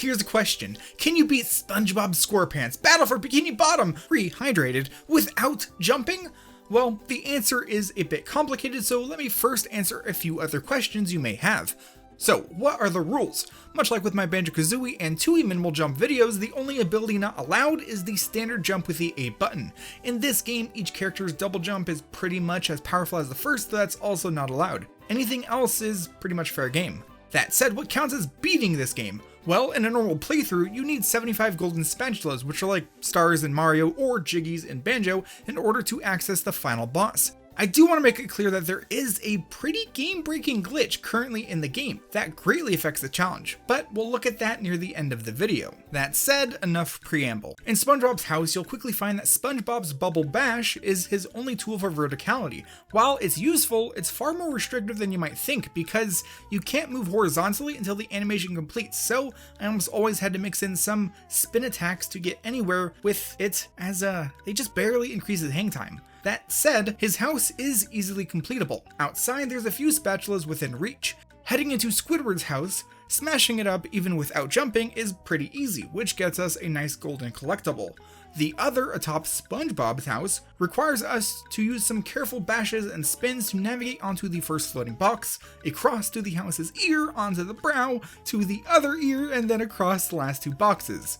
Here's a question. Can you beat SpongeBob SquarePants Battle for Bikini Bottom Rehydrated without jumping? Well, the answer is a bit complicated, so let me first answer a few other questions you may have. So, what are the rules? Much like with my Banjo-Kazooie and Tooie minimal jump videos, the only ability not allowed is the standard jump with the A button. In this game, each character's double jump is pretty much as powerful as the first, so that's also not allowed. Anything else is pretty much fair game. That said, what counts as beating this game? Well, in a normal playthrough, you need 75 golden spatulas, which are like stars in Mario or Jiggies in Banjo, in order to access the final boss. I do want to make it clear that there is a pretty game-breaking glitch currently in the game that greatly affects the challenge, but we'll look at that near the end of the video. That said, enough preamble. In SpongeBob's house, you'll quickly find that SpongeBob's Bubble Bash is his only tool for verticality. While it's useful, it's far more restrictive than you might think because you can't move horizontally until the animation completes, so I almost always had to mix in some spin attacks to get anywhere with it, as they just barely increase his hang time. That said, his house is easily completable. Outside, there's a few spatulas within reach. Heading into Squidward's house, smashing it up even without jumping is pretty easy, which gets us a nice golden collectible. The other atop SpongeBob's house requires us to use some careful bashes and spins to navigate onto the first floating box, across to the house's ear, onto the brow, to the other ear, and then across the last two boxes.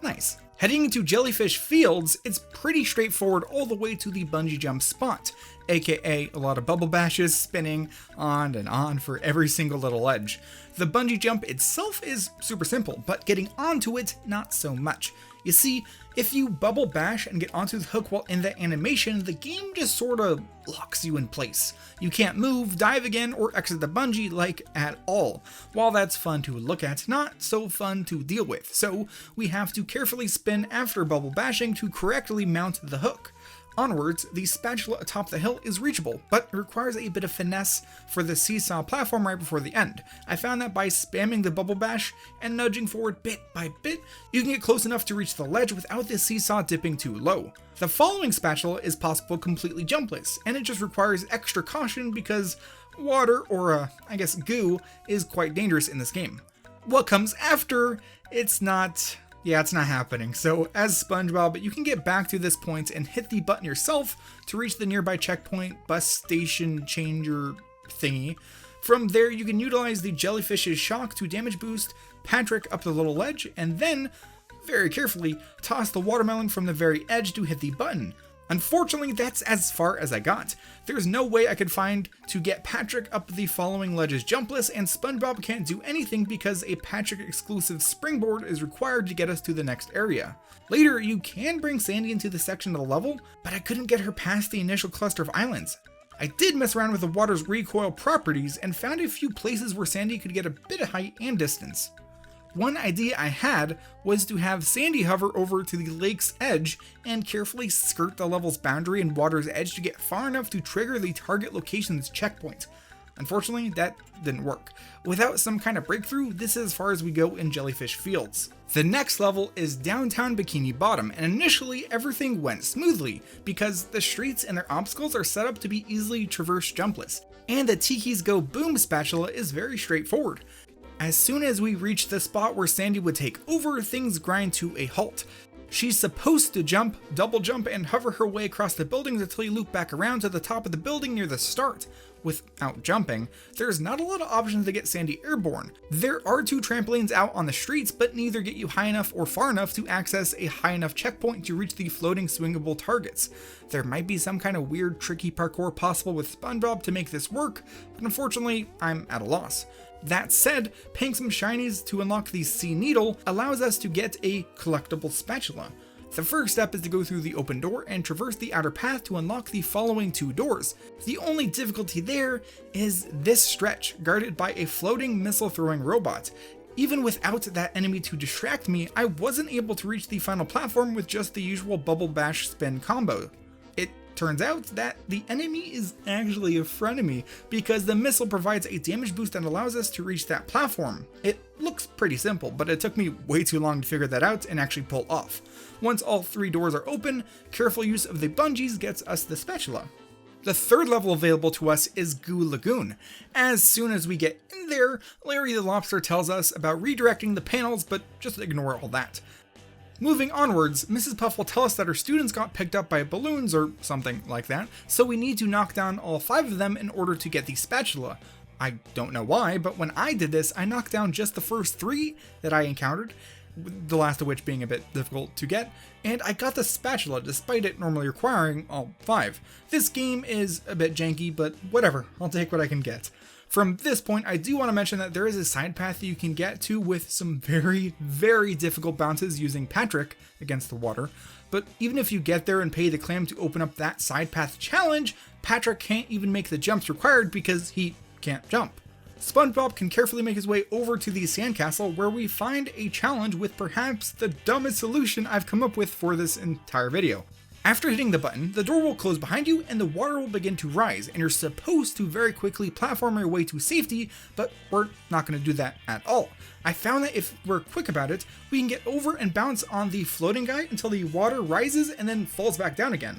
Nice. Heading into Jellyfish Fields, it's pretty straightforward all the way to the bungee jump spot, aka a lot of bubble bashes spinning on and on for every single little ledge. The bungee jump itself is super simple, but getting onto it, not so much. You see, if you bubble bash and get onto the hook while in the animation, the game just sorta locks you in place. You can't move, dive again, or exit the bungee like at all. While that's fun to look at, not so fun to deal with, so we have to carefully spin after bubble bashing to correctly mount the hook. Onwards, the spatula atop the hill is reachable, but it requires a bit of finesse for the seesaw platform right before the end. I found that by spamming the bubble bash and nudging forward bit by bit, you can get close enough to reach the ledge without the seesaw dipping too low. The following spatula is possible completely jumpless, and it just requires extra caution because water, or I guess goo, is quite dangerous in this game. What comes after, it's not happening. So as SpongeBob, you can get back to this point and hit the button yourself to reach the nearby checkpoint bus station changer thingy. From there, you can utilize the Jellyfish's shock to damage boost Patrick up the little ledge, and then, very carefully, toss the watermelon from the very edge to hit the button. Unfortunately, that's as far as I got. There's no way I could find to get Patrick up the following ledges jumpless, and SpongeBob can't do anything because a Patrick exclusive springboard is required to get us to the next area. Later, you can bring Sandy into the section of the level, but I couldn't get her past the initial cluster of islands. I did mess around with the water's recoil properties and found a few places where Sandy could get a bit of height and distance. One idea I had was to have Sandy hover over to the lake's edge and carefully skirt the level's boundary and water's edge to get far enough to trigger the target location's checkpoint. Unfortunately, that didn't work. Without some kind of breakthrough, this is as far as we go in Jellyfish Fields. The next level is downtown Bikini Bottom, and initially everything went smoothly because the streets and their obstacles are set up to be easily traversed jumpless, and the Tiki's Go Boom spatula is very straightforward. As soon as we reach the spot where Sandy would take over, things grind to a halt. She's supposed to jump, double jump, and hover her way across the buildings until you loop back around to the top of the building near the start. Without jumping, there's not a lot of options to get Sandy airborne. There are 2 trampolines out on the streets, but neither get you high enough or far enough to access a high enough checkpoint to reach the floating swingable targets. There might be some kind of weird tricky parkour possible with SpongeBob to make this work, but unfortunately, I'm at a loss. That said, paying some shinies to unlock the Sea Needle allows us to get a collectible spatula. The first step is to go through the open door and traverse the outer path to unlock the following 2 doors. The only difficulty there is this stretch, guarded by a floating missile-throwing robot. Even without that enemy to distract me, I wasn't able to reach the final platform with just the usual bubble bash spin combo. It turns out that the enemy is actually a frenemy because the missile provides a damage boost that allows us to reach that platform. It looks pretty simple, but it took me way too long to figure that out and actually pull off. Once all 3 doors are open, careful use of the bungees gets us the spatula. The third level available to us is Goo Lagoon. As soon as we get in there, Larry the Lobster tells us about redirecting the panels, but just ignore all that. Moving onwards, Mrs. Puff will tell us that her students got picked up by balloons or something like that, so we need to knock down all 5 of them in order to get the spatula. I don't know why, but when I did this, I knocked down just the first 3 that I encountered, the last of which being a bit difficult to get, and I got the spatula despite it normally requiring all 5. This game is a bit janky, but whatever, I'll take what I can get. From this point, I do want to mention that there is a side path that you can get to with some very, very difficult bounces using Patrick against the water, but even if you get there and pay the clam to open up that side path challenge, Patrick can't even make the jumps required because he can't jump. SpongeBob can carefully make his way over to the sandcastle where we find a challenge with perhaps the dumbest solution I've come up with for this entire video. After hitting the button, the door will close behind you and the water will begin to rise, and you're supposed to very quickly platform your way to safety, but we're not going to do that at all. I found that if we're quick about it, we can get over and bounce on the floating guy until the water rises and then falls back down again.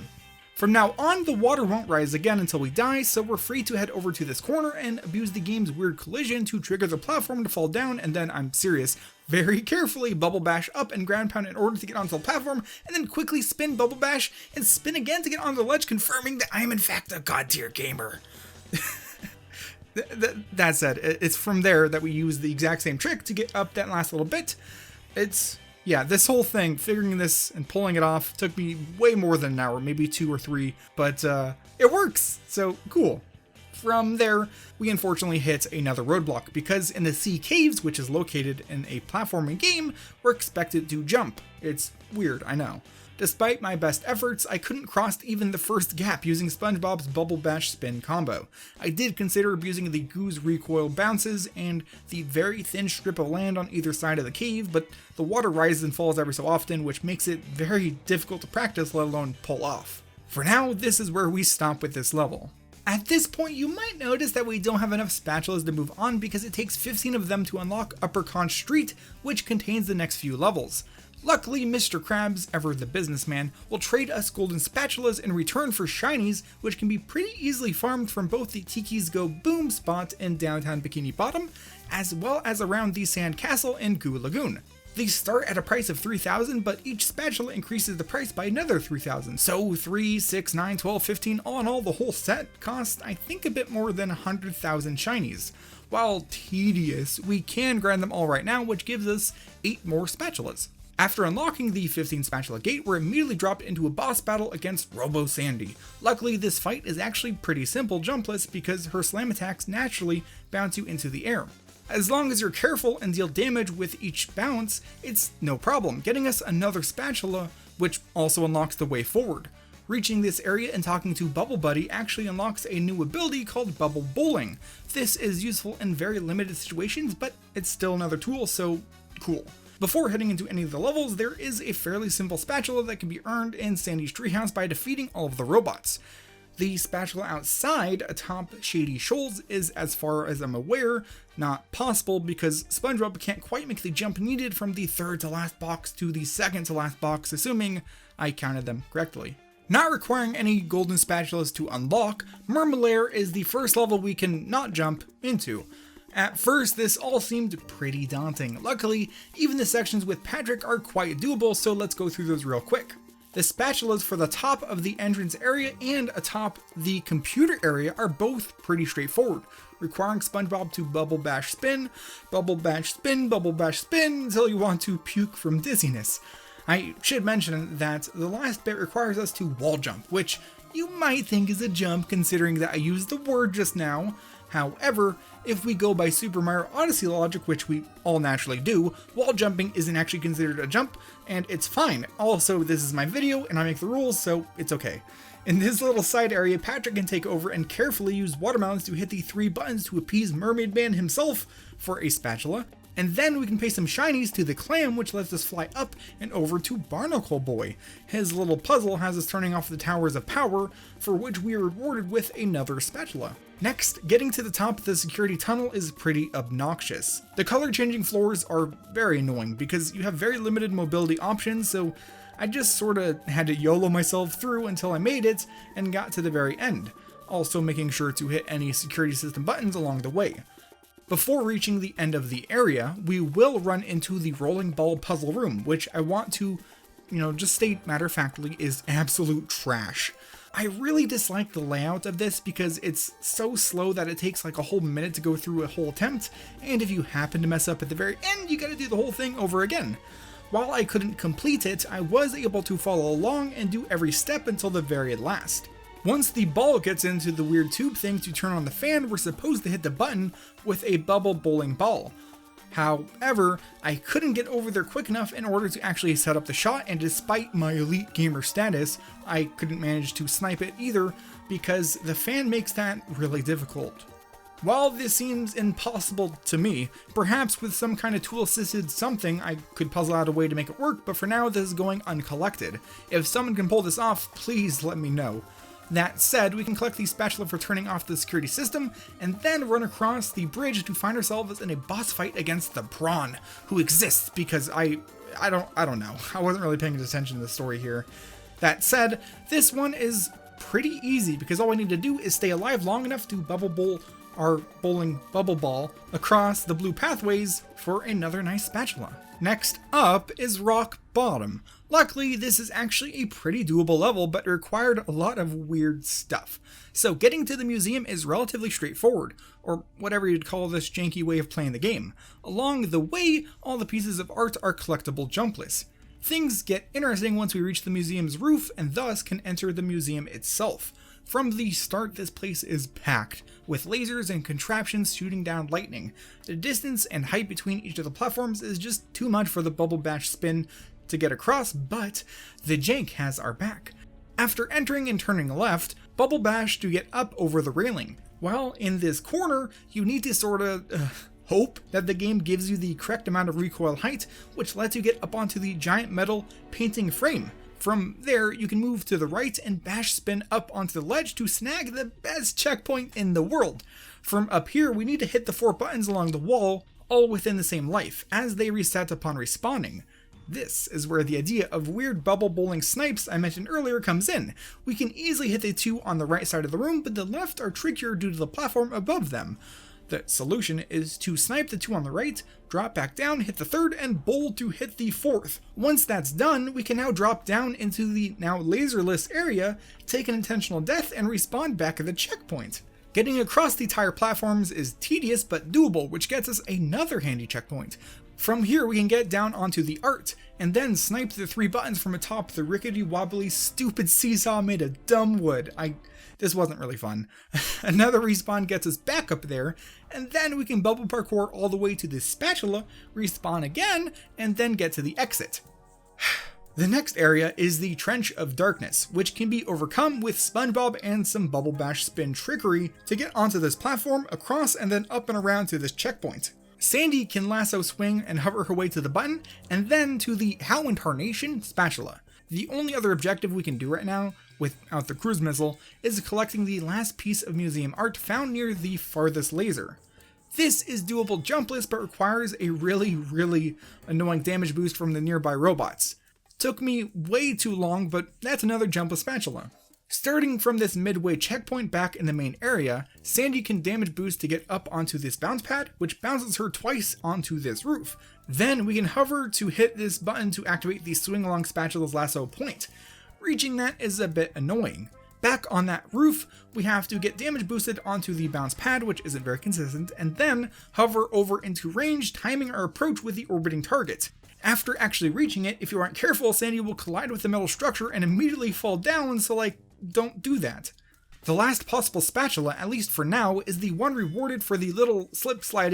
From now on, the water won't rise again until we die, so we're free to head over to this corner and abuse the game's weird collision to trigger the platform to fall down, and then, I'm serious, very carefully Bubble Bash up and ground pound in order to get onto the platform, and then quickly spin Bubble Bash and spin again to get onto the ledge, confirming that I am in fact a god tier gamer. That said, it's from there that we use the exact same trick to get up that last little bit. Yeah, this whole thing, figuring this and pulling it off, took me way more than an hour, maybe 2 or 3, but it works, so cool. From there, we unfortunately hit another roadblock, because in the Sea Caves, which is located in a platforming game, we're expected to jump. It's weird, I know. Despite my best efforts, I couldn't cross even the first gap using SpongeBob's Bubble Bash spin combo. I did consider abusing the Goo's recoil bounces and the very thin strip of land on either side of the cave, but the water rises and falls every so often, which makes it very difficult to practice, let alone pull off. For now, this is where we stop with this level. At this point, you might notice that we don't have enough spatulas to move on because it takes 15 of them to unlock Upper Conch Street, which contains the next few levels. Luckily, Mr. Krabs, ever the businessman, will trade us golden spatulas in return for shinies, which can be pretty easily farmed from both the Tiki's Go Boom spot in downtown Bikini Bottom, as well as around the Sand Castle in Goo Lagoon. These start at a price of 3,000, but each spatula increases the price by another 3,000. So 3, 6, 9, 12, 15, all in all, the whole set costs, I think, a bit more than 100,000 shinies. While tedious, we can grind them all right now, which gives us 8 more spatulas. After unlocking the 15 spatula gate, we're immediately dropped into a boss battle against Robo Sandy. Luckily, this fight is actually pretty simple jumpless because her slam attacks naturally bounce you into the air. As long as you're careful and deal damage with each bounce, it's no problem, getting us another spatula, which also unlocks the way forward. Reaching this area and talking to Bubble Buddy actually unlocks a new ability called Bubble Bowling. This is useful in very limited situations, but it's still another tool, so cool. Before heading into any of the levels, there is a fairly simple spatula that can be earned in Sandy's treehouse by defeating all of the robots. The spatula outside atop Shady Shoals is, as far as I'm aware, not possible because SpongeBob can't quite make the jump needed from the third to last box to the second to last box, assuming I counted them correctly. Not requiring any golden spatulas to unlock, Mermalair is the first level we can not jump into. At first, this all seemed pretty daunting. Luckily, even the sections with Patrick are quite doable, so let's go through those real quick. The spatulas for the top of the entrance area and atop the computer area are both pretty straightforward, requiring SpongeBob to Bubble Bash spin, Bubble Bash spin, Bubble Bash spin until you want to puke from dizziness. I should mention that the last bit requires us to wall jump, which you might think is a jump considering that I used the word just now. However, if we go by Super Mario Odyssey logic, which we all naturally do, wall jumping isn't actually considered a jump, and it's fine. Also, this is my video, and I make the rules, so it's okay. In this little side area, Patrick can take over and carefully use watermelons to hit the 3 buttons to appease Mermaid Man himself for a spatula. And then we can pay some shinies to the clam, which lets us fly up and over to Barnacle Boy. His little puzzle has us turning off the Towers of Power, for which we are rewarded with another spatula. Next, getting to the top of the security tunnel is pretty obnoxious. The color changing floors are very annoying because you have very limited mobility options, so I just sorta had to YOLO myself through until I made it and got to the very end. also making sure to hit any security system buttons along the way. Before reaching the end of the area, we will run into the rolling ball puzzle room, which I want to, just state matter-of-factly is absolute trash. I really dislike the layout of this because it's so slow that it takes like a whole minute to go through a whole attempt, and if you happen to mess up at the very end, you gotta do the whole thing over again. While I couldn't complete it, I was able to follow along and do every step until the very last. Once the ball gets into the weird tube thing to turn on the fan, we're supposed to hit the button with a bubble bowling ball. However, I couldn't get over there quick enough in order to actually set up the shot, and despite my elite gamer status, I couldn't manage to snipe it either because the fan makes that really difficult. While this seems impossible to me, perhaps with some kind of tool-assisted something I could puzzle out a way to make it work, but for now this is going uncollected. If someone can pull this off, please let me know. That said, we can collect the spatula for turning off the security system, and then run across the bridge to find ourselves in a boss fight against the prawn, who exists because I don't know. I wasn't really paying attention to the story here. That said, this one is pretty easy because all we need to do is stay alive long enough to bubble bowl our bowling bubble ball across the blue pathways for another nice spatula. Next up is Rock Bottom. Luckily, this is actually a pretty doable level, but it required a lot of weird stuff. So getting to the museum is relatively straightforward, or whatever you'd call this janky way of playing the game. Along the way, all the pieces of art are collectible jumpless. Things get interesting once we reach the museum's roof, and thus can enter the museum itself. From the start, this place is packed, with lasers and contraptions shooting down lightning. The distance and height between each of the platforms is just too much for the Bubble Bash spin to get across, but the jank has our back. After entering and turning left, Bubble Bash to get up over the railing. While in this corner, you need to sorta hope that the game gives you the correct amount of recoil height, which lets you get up onto the giant metal painting frame. From there, you can move to the right and bash spin up onto the ledge to snag the best checkpoint in the world. From up here, we need to hit the 4 buttons along the wall, all within the same life, as they reset upon respawning. This is where the idea of weird bubble bowling snipes I mentioned earlier comes in. We can easily hit the 2 on the right side of the room, but the left are trickier due to the platform above them. The solution is to snipe the 2 on the right, drop back down, hit the 3rd, and bowl to hit the 4th. Once that's done, we can now drop down into the now laserless area, take an intentional death, and respawn back at the checkpoint. Getting across the entire platforms is tedious but doable, which gets us another handy checkpoint. From here we can get down onto the art, and then snipe the 3 buttons from atop the rickety wobbly stupid seesaw made of dumb wood. This wasn't really fun. Another respawn gets us back up there, and then we can bubble parkour all the way to the spatula, respawn again, and then get to the exit. The next area is the Trench of Darkness, which can be overcome with SpongeBob and some Bubble Bash spin trickery to get onto this platform, across, and then up and around to this checkpoint. Sandy can lasso swing and hover her way to the button, and then to the How in Tarnation spatula. The only other objective we can do right now, without the cruise missile, is collecting the last piece of museum art found near the farthest laser. This is doable jumpless, but requires a really annoying damage boost from the nearby robots. Took me way too long, but that's another jumpless spatula. Starting from this midway checkpoint back in the main area, Sandy can damage boost to get up onto this bounce pad, which bounces her twice onto this roof. Then we can hover to hit this button to activate the swing along spatula's lasso point. Reaching that is a bit annoying. Back on that roof, we have to get damage boosted onto the bounce pad, which isn't very consistent, and then hover over into range, timing our approach with the orbiting target. After actually reaching it, if you aren't careful, Sandy will collide with the metal structure and immediately fall down, so don't do that. The last possible spatula, at least for now, is the one rewarded for the little slide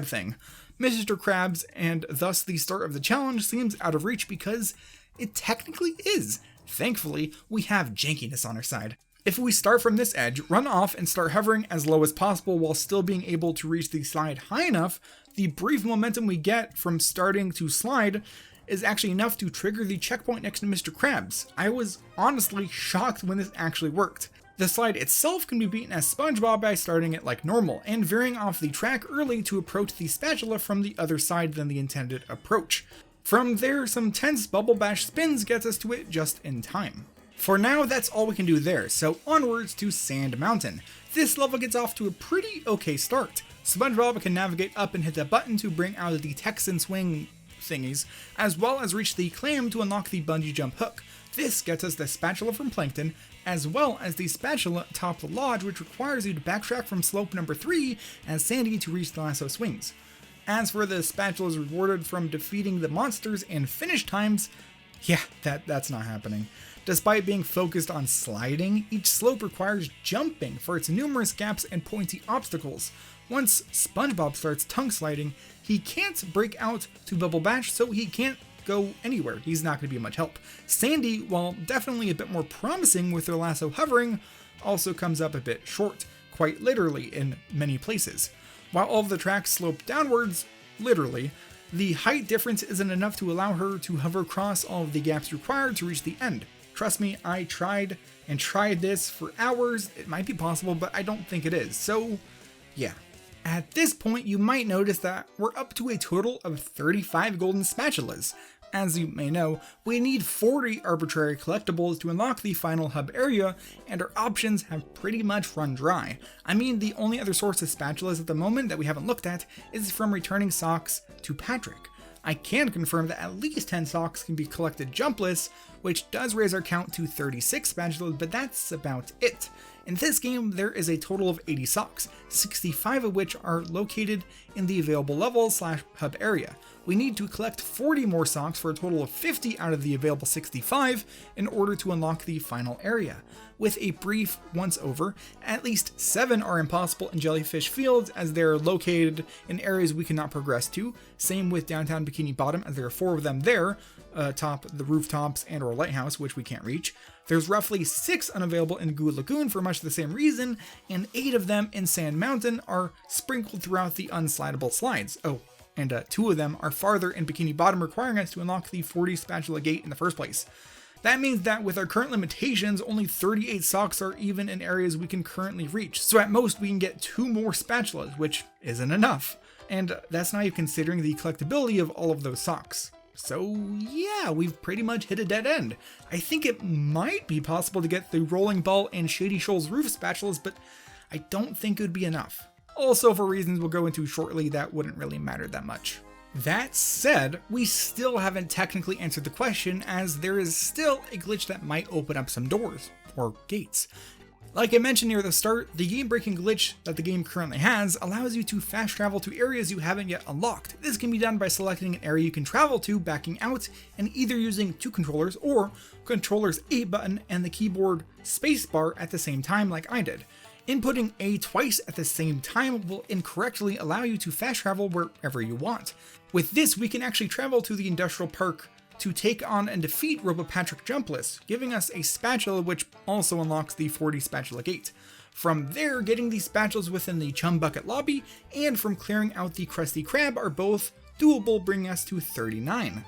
thing. Mr. Krabs, and thus the start of the challenge, seems out of reach because it technically is. Thankfully, we have jankiness on our side. If we start from this edge, run off, and start hovering as low as possible while still being able to reach the slide high enough, the brief momentum we get from starting to slide is actually enough to trigger the checkpoint next to Mr. Krabs. I was honestly shocked when this actually worked. The slide itself can be beaten as SpongeBob by starting it like normal, and veering off the track early to approach the spatula from the other side than the intended approach. From there, some tense Bubble Bash spins gets us to it just in time. For now, that's all we can do there, so onwards to Sand Mountain. This level gets off to a pretty okay start. SpongeBob can navigate up and hit the button to bring out the Texan swing thingies, as well as reach the clam to unlock the bungee jump hook. This gets us the spatula from Plankton, as well as the spatula atop the lodge, which requires you to backtrack from slope number 3 as Sandy to reach the lasso swings. As for the spatulas rewarded from defeating the monsters and finish times, yeah, that's not happening. Despite being focused on sliding, each slope requires jumping for its numerous gaps and pointy obstacles. Once SpongeBob starts tongue sliding, he can't break out to Bubble Bash, so he can't go anywhere. He's not going to be much help. Sandy, while definitely a bit more promising with their lasso hovering, also comes up a bit short, quite literally in many places. While all of the tracks slope downwards, literally, the height difference isn't enough to allow her to hover across all of the gaps required to reach the end. Trust me, I tried and tried this for hours. It might be possible, but I don't think it is. So, yeah. At this point, you might notice that we're up to a total of 35 golden spatulas. As you may know, we need 40 arbitrary collectibles to unlock the final hub area, and our options have pretty much run dry. I mean, the only other source of spatulas at the moment that we haven't looked at is from returning socks to Patrick. I can confirm that at least 10 socks can be collected jumpless, which does raise our count to 36 spatulas, but that's about it. In this game, there is a total of 80 socks, 65 of which are located in the available level/hub area. We need to collect 40 more socks for a total of 50 out of the available 65 in order to unlock the final area. With a brief once over, at least 7 are impossible in Jellyfish Fields as they're located in areas we cannot progress to. Same with downtown Bikini Bottom as there are 4 of them there, atop the rooftops and or lighthouse, which we can't reach. There's roughly 6 unavailable in Goo Lagoon for much the same reason, and 8 of them in Sand Mountain are sprinkled throughout the unslidable slides. Oh, and 2 of them are farther in Bikini Bottom, requiring us to unlock the 40 spatula gate in the first place. That means that with our current limitations, only 38 socks are even in areas we can currently reach, so at most we can get 2 more spatulas, which isn't enough. And that's not even considering the collectability of all of those socks. So yeah, we've pretty much hit a dead end. I think it might be possible to get the Rolling Ball and Shady Shoals roof spatulas, but I don't think it would be enough. Also, for reasons we'll go into shortly, that wouldn't really matter that much. That said, we still haven't technically answered the question, as there is still a glitch that might open up some doors, or gates. Like I mentioned near the start, the game-breaking glitch that the game currently has allows you to fast travel to areas you haven't yet unlocked. This can be done by selecting an area you can travel to, backing out, and either using 2 controllers or controller's A button and the keyboard spacebar at the same time like I did. Inputting A twice at the same time will incorrectly allow you to fast travel wherever you want. With this, we can actually travel to the industrial park to take on and defeat Patrick Jumpless, giving us a spatula which also unlocks the 40 spatula gate. From there, getting the spatulas within the Chum Bucket lobby and from clearing out the Krusty Krab are both doable, bringing us to 39.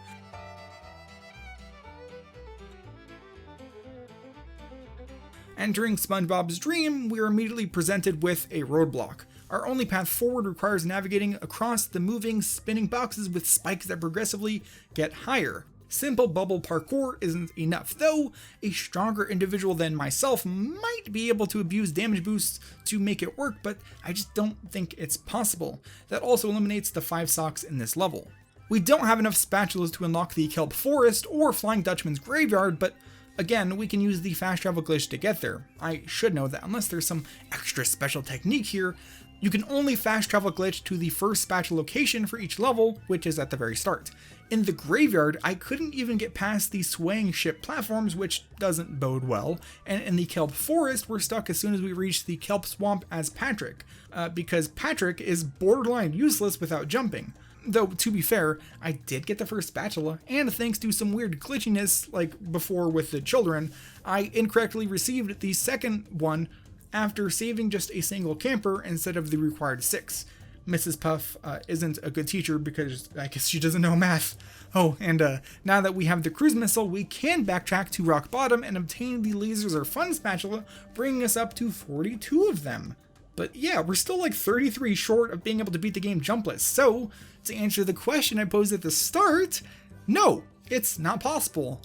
Entering SpongeBob's dream, we are immediately presented with a roadblock. Our only path forward requires navigating across the moving, spinning boxes with spikes that progressively get higher. Simple bubble parkour isn't enough, though a stronger individual than myself might be able to abuse damage boosts to make it work, but I just don't think it's possible. That also eliminates the 5 socks in this level. We don't have enough spatulas to unlock the Kelp Forest or Flying Dutchman's graveyard, but again, we can use the fast travel glitch to get there. I should know that unless there's some extra special technique here, you can only fast travel glitch to the first spatula location for each level, which is at the very start. In the graveyard, I couldn't even get past the swaying ship platforms, which doesn't bode well, and in the Kelp Forest, we're stuck as soon as we reach the Kelp Swamp as Patrick, because Patrick is borderline useless without jumping. Though, to be fair, I did get the first spatula, and thanks to some weird glitchiness, like before with the children, I incorrectly received the second one after saving just a single camper instead of the required 6. Mrs. Puff isn't a good teacher because I guess she doesn't know math. Oh, and now that we have the cruise missile, we can backtrack to rock bottom and obtain the lasers or fun spatula, bringing us up to 42 of them. But yeah, we're still like 33 short of being able to beat the game jumpless. So, to answer the question I posed at the start, no, it's not possible.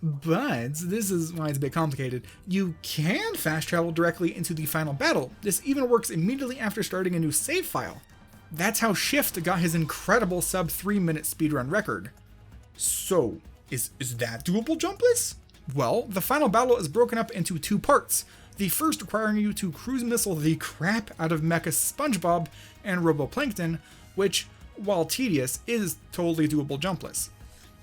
But this is why it's a bit complicated. You can fast travel directly into the final battle. This even works immediately after starting a new save file. That's how Shift got his incredible sub 3-minute speedrun record. So, is that doable, Jumpless? Well, the final battle is broken up into 2 parts. The first requiring you to cruise missile the crap out of Mecha SpongeBob and Roboplankton, which, while tedious, is totally doable, Jumpless.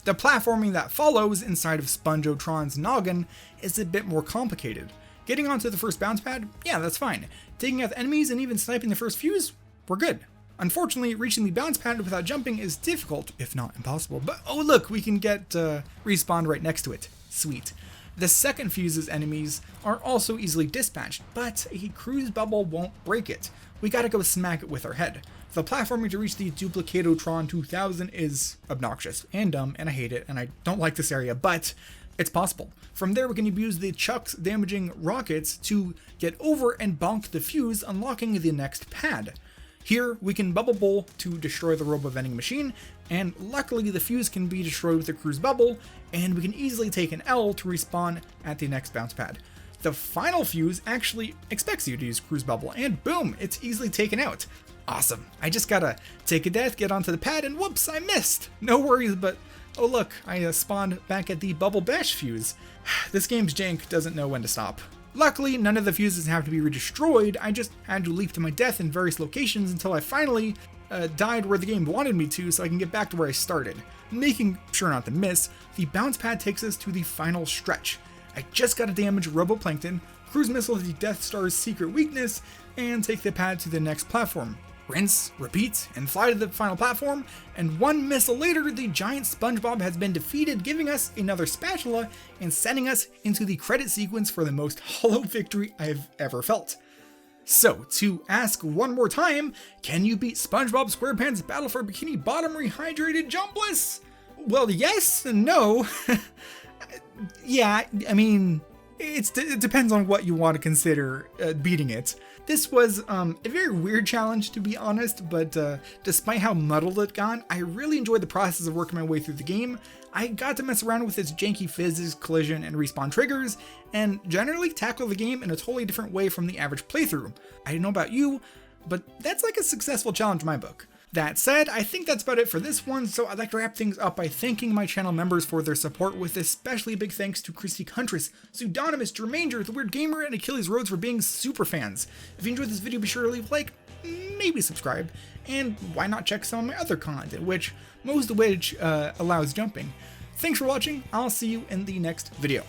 The platforming that follows inside of Spongotron's noggin is a bit more complicated. Getting onto the first bounce pad? Yeah, that's fine. Taking out the enemies and even sniping the first fuse? We're good. Unfortunately, reaching the bounce pad without jumping is difficult, if not impossible. But oh look, we can get respawned right next to it. Sweet. The second fuse's enemies are also easily dispatched, but a cruise bubble won't break it. We gotta go smack it with our head. The platforming to reach the Duplicatotron 2000 is obnoxious and dumb, and I hate it, and I don't like this area, but it's possible. From there, we can use the Chuck's damaging rockets to get over and bonk the fuse, unlocking the next pad. Here, we can Bubble Bowl to destroy the Robo Vending Machine, and luckily the fuse can be destroyed with the Cruise Bubble, and we can easily take an L to respawn at the next bounce pad. The final fuse actually expects you to use Cruise Bubble, and boom, it's easily taken out. Awesome. I just gotta take a death, get onto the pad, and whoops, I missed. No worries, but oh look, I spawned back at the Bubble Bash fuse. This game's jank doesn't know when to stop. Luckily, none of the fuses have to be redestroyed. I just had to leap to my death in various locations until I finally died where the game wanted me to, so I can get back to where I started. Making sure not to miss, the bounce pad takes us to the final stretch. I just gotta damage Roboplankton, cruise missile the Death Star's secret weakness, and take the pad to the next platform. Rinse, repeat, and fly to the final platform, and one missile later, the giant SpongeBob has been defeated, giving us another spatula and sending us into the credit sequence for the most hollow victory I've ever felt. So, to ask one more time, can you beat SpongeBob SquarePants Battle for Bikini Bottom Rehydrated Jumpless? Well, yes and no. Yeah, I mean, it depends on what you want to consider beating it. This was a very weird challenge, to be honest, but despite how muddled it got, I really enjoyed the process of working my way through the game. I got to mess around with its janky physics, collision, and respawn triggers, and generally tackle the game in a totally different way from the average playthrough. I don't know about you, but that's like a successful challenge in my book. That said, I think that's about it for this one, so I'd like to wrap things up by thanking my channel members for their support, with especially big thanks to Christy Huntress, Pseudonymous, Jermanger, The Weird Gamer, and Achilles Rhodes for being super fans. If you enjoyed this video, be sure to leave a like, maybe subscribe, and why not check some of my other content, most of which allows jumping. Thanks for watching, I'll see you in the next video.